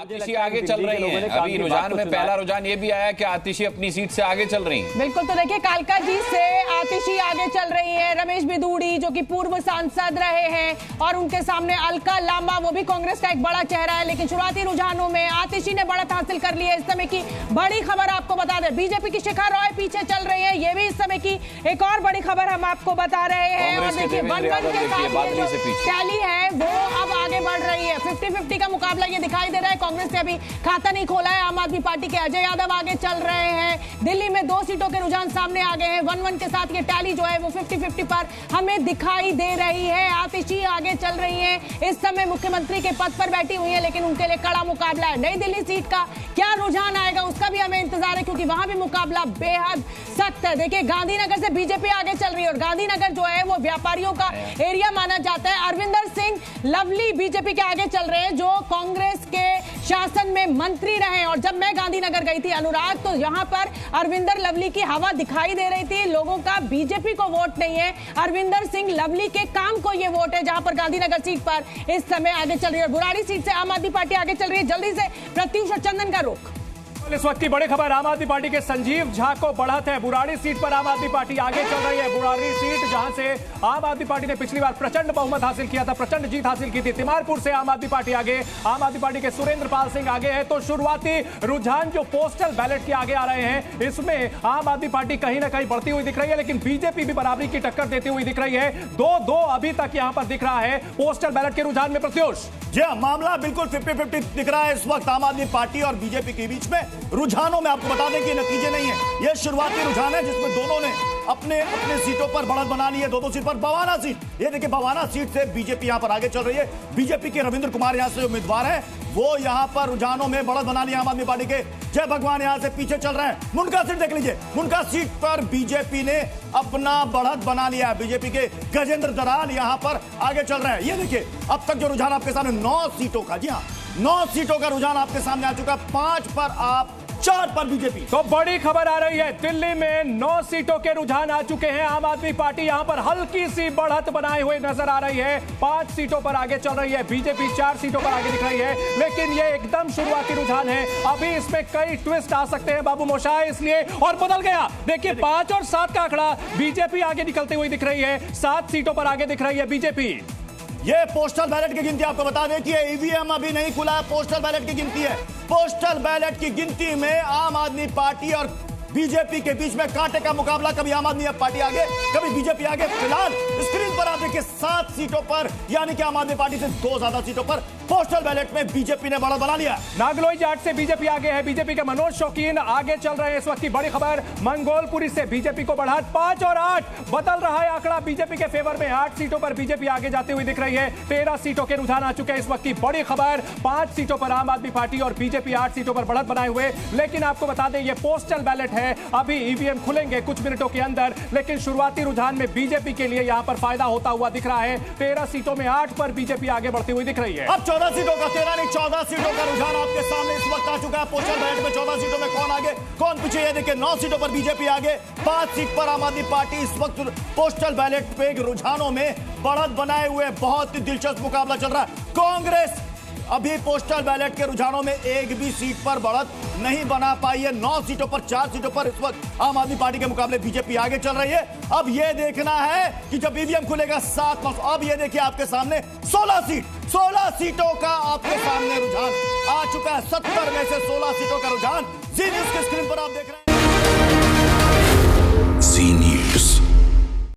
आतिशी आगे चल रही हैं। अभी रुझान में पहला रुझान ये भी आया कि आतिशी अपनी सीट से आगे चल रही हैं। बिल्कुल, तो देखिए कालका जी से आतिशी आगे चल रही है। रमेश बिदूड़ी जो कि पूर्व सांसद रहे हैं और उनके सामने अलका लांबा, वो भी कांग्रेस का एक बड़ा चेहरा है, लेकिन शुरुआती रुझानों में आतिशी ने बढ़त हासिल कर ली है। इस समय की बड़ी खबर आपको बता दें, बीजेपी की शिखा रॉय पीछे चल रही है। ये भी इस समय की एक और बड़ी खबर हम आपको बता रहे हैं। और देखिए वन के साथ टैली है वो अब आगे बढ़ रही है। 50-50 का मुकाबला ये दिखाई दे रहा है। कांग्रेस ने अभी खाता नहीं खोला है। आम आदमी पार्टी के अजय यादव आगे चल रहे हैं। दिल्ली में 2 सीटों के रुझान सामने आ गए हैं। 1-1 के साथ ये टैली जो है वो 50-50 पर हमें दिखाई दे रही है। आतिशी आगे चल रही है। इस समय मुख्यमंत्री के पद पर बैठी हुई है, लेकिन उनके लिए कड़ा मुकाबला है। नई दिल्ली सीट का क्या रुझान आएगा उसका भी हमें इंतजार है, क्योंकि वहां भी मुकाबला बेहद सख्त है। देखिए गांधीनगर से बीजेपी आगे चल रही है और गांधीनगर जो है वो व्यापारियों का एरिया माना जाता है। अरविंदर सिंह लवली बीजेपी के आगे चल रहे हैं, जो कांग्रेस के शासन में मंत्री रहे। और जब मैं गांधीनगर गई थी अनुराग, तो यहां पर अरविंदर लवली की हवा दिखाई दे रही थी। लोगों का बीजेपी को वोट नहीं है, अरविंदर सिंह लवली के काम को ये वोट है। जहां पर गांधीनगर सीट पर इस समय आगे चल रही है। बुराड़ी सीट से आम आदमी पार्टी आगे चल रही है। जल्दी से प्रत्युष और चंदन का रुख। इस वक्त की बड़ी खबर, आम आदमी पार्टी के संजीव झा को बढ़त है। बुराड़ी सीट पर आम आदमी पार्टी आगे चल रही है। बुराड़ी सीट जहां से आम आदमी पार्टी ने पिछली बार प्रचंड बहुमत हासिल किया था, प्रचंड जीत हासिल की थी। तिमारपुर से आम आदमी पार्टी आगे, आम आदमी पार्टी के सुरेंद्र पाल सिंह आगे है। तो शुरुआती रुझान जो पोस्टल बैलेट के आगे आ रहे हैं, इसमें आम आदमी पार्टी कहीं ना कहीं बढ़ती हुई दिख रही है, लेकिन बीजेपी भी बराबरी की टक्कर देती हुई दिख रही है। 2-2 अभी तक यहां पर दिख रहा है पोस्टल बैलेट के रुझान में। प्रत्युष जी हाँ, मामला बिल्कुल 50-50 दिख रहा है इस वक्त आम आदमी पार्टी और बीजेपी के बीच में। रुझानों में आपको बता दें कि नतीजे नहीं है, यह शुरुआती रुझान है जिसमें दोनों ने अपने अपने सीटों पर बढ़त बना ली है। 2-2 सीट पर बवाना सीट, ये देखिए बवाना सीट से बीजेपी यहां पर आगे चल रही है। बीजेपी के रविंद्र कुमार यहां से उम्मीदवार हैं, वो यहां पर रुझानों में बढ़त बना ली आम आदमी पार्टी के। जय भगवान यहां से पीछे चल रहे हैं। मुनका सीट देख लीजिए, मुनका सीट पर बीजेपी ने अपना बढ़त बना लिया है। बीजेपी के गजेंद्र दराल यहां पर आगे चल रहे हैं। ये देखिए अब तक जो रुझान आपके सामने 9 सीटों का, जी हाँ 9 सीटों का रुझान आपके सामने आ चुका है। 5 पर आप, 4 पर बीजेपी। तो बड़ी खबर आ रही है, दिल्ली में 9 सीटों के रुझान आ चुके हैं। आम आदमी पार्टी यहां पर हल्की सी बढ़त बनाए हुए नजर आ रही है। 5 सीटों पर आगे चल रही है। बीजेपी 4 सीटों पर आगे दिख रही है, लेकिन ये एकदम शुरुआती रुझान है। अभी इसमें कई ट्विस्ट आ सकते हैं बाबू मोशाय, इसलिए और बदल गया। देखिए 5 और 7 का आंकड़ा, बीजेपी आगे निकलती हुई दिख रही है। 7 सीटों पर आगे दिख रही है बीजेपी। ये पोस्टल बैलेट की गिनती आपको बता दें कि ईवीएम अभी नहीं खुला है, पोस्टल बैलेट की गिनती है। पोस्टल बैलेट की गिनती में आम आदमी पार्टी और बीजेपी के बीच में कांटे का मुकाबला, कभी आम आदमी पार्टी आगे, कभी बीजेपी आगे। फिलहाल स्क्रीन पर आप देखिए 7 सीटों पर, यानी कि आम आदमी पार्टी से 2 ज्यादा सीटों पर पोस्टल बैलेट में बीजेपी ने बढ़त बना लिया। नागलोई जाट से बीजेपी आगे है। बीजेपी के मनोज शौकीन आगे चल रहे हैं। इस वक्त की बड़ी खबर, मंगोलपुरी से बीजेपी को बढ़त 5 और 8 बदल रहा है आंकड़ा बीजेपी के फेवर में। 8 सीटों पर बीजेपी आगे जाती हुई दिख रही है। 13 सीटों के रुझान आ चुके हैं। इस वक्त की बड़ी खबर, 5 सीटों पर आम आदमी पार्टी और बीजेपी 8 सीटों पर बढ़त बनाए हुए। लेकिन आपको बता दें ये पोस्टल बैलेट है, अभी ईवीएम खुलेंगे कुछ मिनटों के अंदर, लेकिन शुरुआती रुझान में बीजेपी के लिए यहां पर फायदा होता हुआ दिख रहा है। 13 सीटों में 8 पर बीजेपी आगे बढ़ती हुई दिख रही है। अब 14 सीटों का, 13 नहीं 14 सीटों का रुझान आपके सामने इस वक्त आ चुका है। पोस्टल बैलेट में 14 सीटों में कौन आगे कौन पीछे, ये देखिए 9 सीटों पर बीजेपी आगे, 5 सीट पर आम आदमी पार्टी। इस वक्त पोस्टल बैलेट पे रुझानों में बढ़त बनाए हुए बहुत ही दिलचस्प मुकाबला चल रहा है। कांग्रेस अभी पोस्टल बैलेट के रुझानों में एक भी सीट पर बढ़त नहीं बना पाई है। 9 सीटों पर, 4 सीटों पर इस वक्त आम आदमी पार्टी के मुकाबले बीजेपी आगे चल रही है। अब यह देखना है कि जब ईवीएम खुलेगा 7-9, अब यह देखिए आपके सामने 16 सीटों का आपके सामने रुझान आ चुका है। 70 में से 16 सीटों का रुझान जी न्यूज़ की स्क्रीन पर आप देख रहे हैं।